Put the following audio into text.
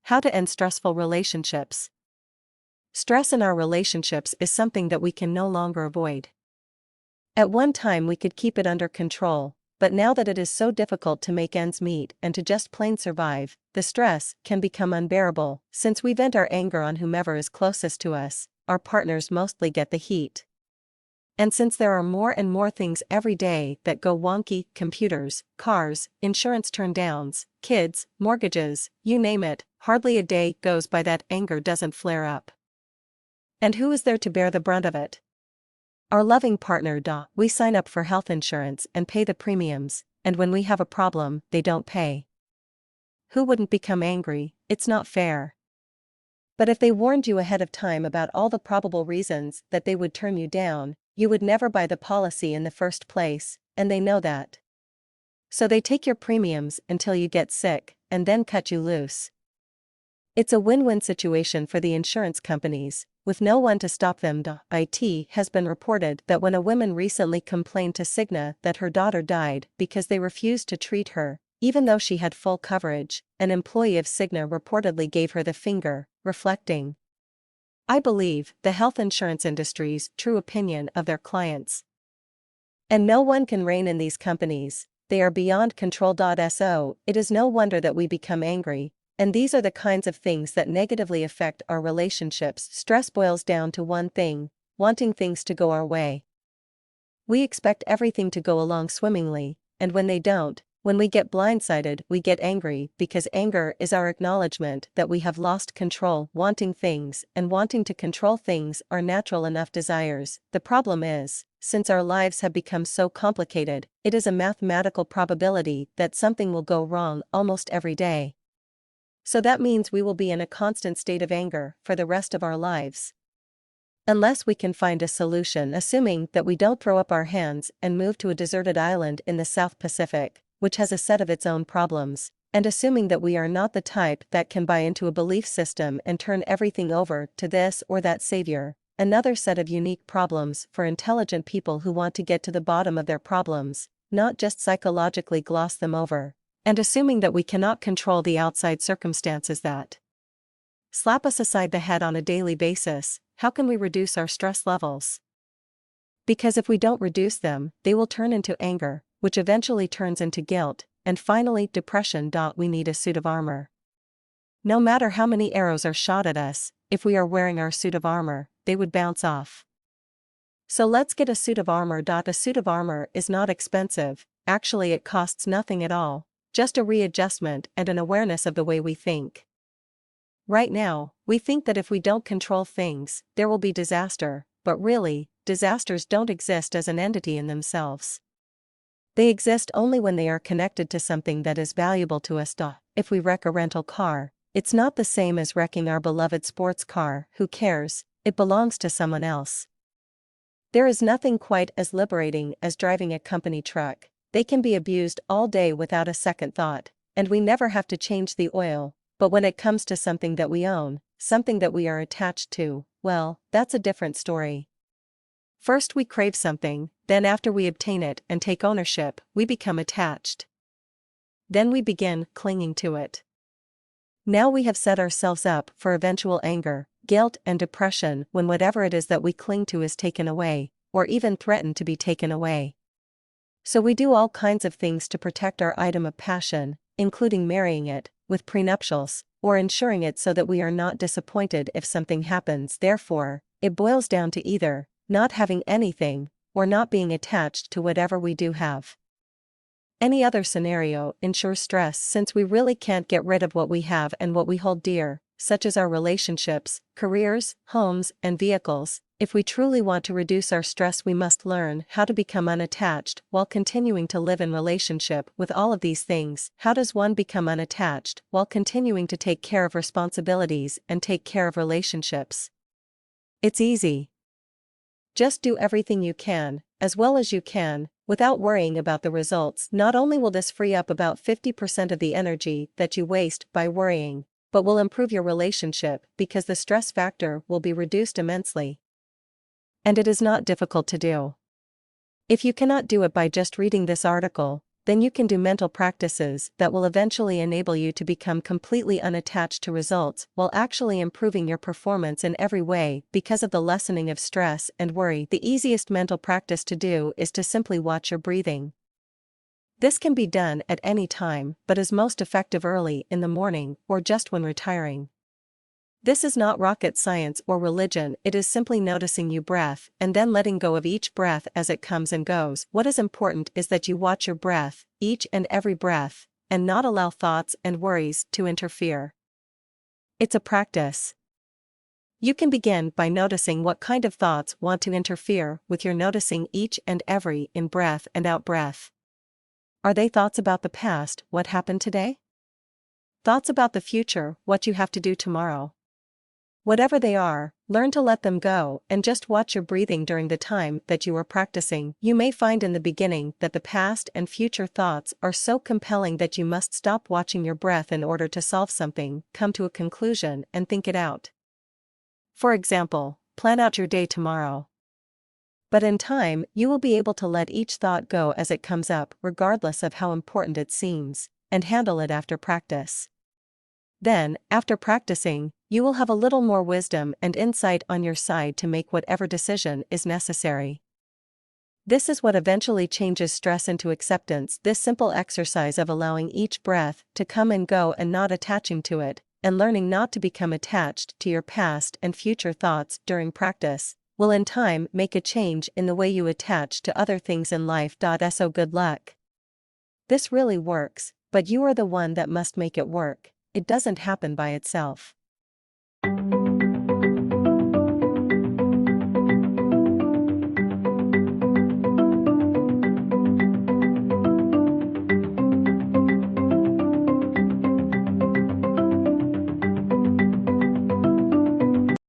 How to end stressful relationships. Stress in our relationships is something that we can no longer avoid. At one time we could keep it under control, but now that it is so difficult to make ends meet and to just plain survive, the stress can become unbearable. Since we vent our anger on whomever is closest to us, our partners mostly get the heat. And since there are more and more things every day that go wonky, computers, cars, insurance turndowns, kids, mortgages, you name it, hardly a day goes by that anger doesn't flare up. And who is there to bear the brunt of it? Our loving partner. We sign up for health insurance and pay the premiums, and when we have a problem, they don't pay. Who wouldn't become angry? It's not fair. But if they warned you ahead of time about all the probable reasons that they would turn you down, you would never buy the policy in the first place, and they know that. So they take your premiums until you get sick, and then cut you loose. It's a win-win situation for the insurance companies, with no one to stop them. It has been reported that when a woman recently complained to Cigna that her daughter died because they refused to treat her, even though she had full coverage, an employee of Cigna reportedly gave her the finger, reflecting, "I believe the health insurance industry's true opinion of their clients. And no one can rein in these companies, they are beyond control." So, it is no wonder that we become angry, and these are the kinds of things that negatively affect our relationships. Stress boils down to one thing: wanting things to go our way. We expect everything to go along swimmingly, and when they don't, when we get blindsided, we get angry because anger is our acknowledgement that we have lost control. Wanting things and wanting to control things are natural enough desires. The problem is, since our lives have become so complicated, it is a mathematical probability that something will go wrong almost every day. So that means we will be in a constant state of anger for the rest of our lives. Unless we can find a solution, assuming that we don't throw up our hands and move to a deserted island in the South Pacific, which has a set of its own problems, and assuming that we are not the type that can buy into a belief system and turn everything over to this or that savior, another set of unique problems for intelligent people who want to get to the bottom of their problems, not just psychologically gloss them over, and assuming that we cannot control the outside circumstances that slap us aside the head on a daily basis. How can we reduce our stress levels? Because if we don't reduce them, they will turn into anger, which eventually turns into guilt, and finally depression. We need a suit of armor. No matter how many arrows are shot at us, if we are wearing our suit of armor, they would bounce off. So let's get a suit of armor. A suit of armor is not expensive, actually it costs nothing at all, just a readjustment and an awareness of the way we think. Right now, we think that if we don't control things, there will be disaster, but really, disasters don't exist as an entity in themselves. They exist only when they are connected to something that is valuable to us. If we wreck a rental car, it's not the same as wrecking our beloved sports car. Who cares? It belongs to someone else. There is nothing quite as liberating as driving a company truck. They can be abused all day without a second thought, and we never have to change the oil. But when it comes to something that we own, something that we are attached to, well, that's a different story. First we crave something, then after we obtain it and take ownership, we become attached. Then we begin clinging to it. Now we have set ourselves up for eventual anger, guilt, and depression when whatever it is that we cling to is taken away, or even threatened to be taken away. So we do all kinds of things to protect our item of passion, including marrying it, with prenuptials, or ensuring it so that we are not disappointed if something happens. Therefore, it boils down to either not having anything, or not being attached to whatever we do have. Any other scenario ensures stress since we really can't get rid of what we have and what we hold dear, such as our relationships, careers, homes, and vehicles. If we truly want to reduce our stress, we must learn how to become unattached while continuing to live in relationship with all of these things. How does one become unattached while continuing to take care of responsibilities and take care of relationships? It's easy. Just do everything you can, as well as you can, without worrying about the results. Not only will this free up about 50% of the energy that you waste by worrying, but will improve your relationship because the stress factor will be reduced immensely. And it is not difficult to do. If you cannot do it by just reading this article, then you can do mental practices that will eventually enable you to become completely unattached to results while actually improving your performance in every way because of the lessening of stress and worry. The easiest mental practice to do is to simply watch your breathing. This can be done at any time but is most effective early in the morning or just when retiring. This is not rocket science or religion, it is simply noticing your breath and then letting go of each breath as it comes and goes. What is important is that you watch your breath, each and every breath, and not allow thoughts and worries to interfere. It's a practice. You can begin by noticing what kind of thoughts want to interfere with your noticing each and every in-breath and out-breath. Are they thoughts about the past, what happened today? Thoughts about the future, what you have to do tomorrow? Whatever they are, learn to let them go and just watch your breathing during the time that you are practicing. You may find in the beginning that the past and future thoughts are so compelling that you must stop watching your breath in order to solve something, come to a conclusion, and think it out. For example, plan out your day tomorrow. But in time, you will be able to let each thought go as it comes up, regardless of how important it seems, and handle it after practice. Then, after practicing, you will have a little more wisdom and insight on your side to make whatever decision is necessary. This is what eventually changes stress into acceptance. This simple exercise of allowing each breath to come and go and not attaching to it, and learning not to become attached to your past and future thoughts during practice, will in time make a change in the way you attach to other things in life. So good luck. This really works, but you are the one that must make it work. It doesn't happen by itself.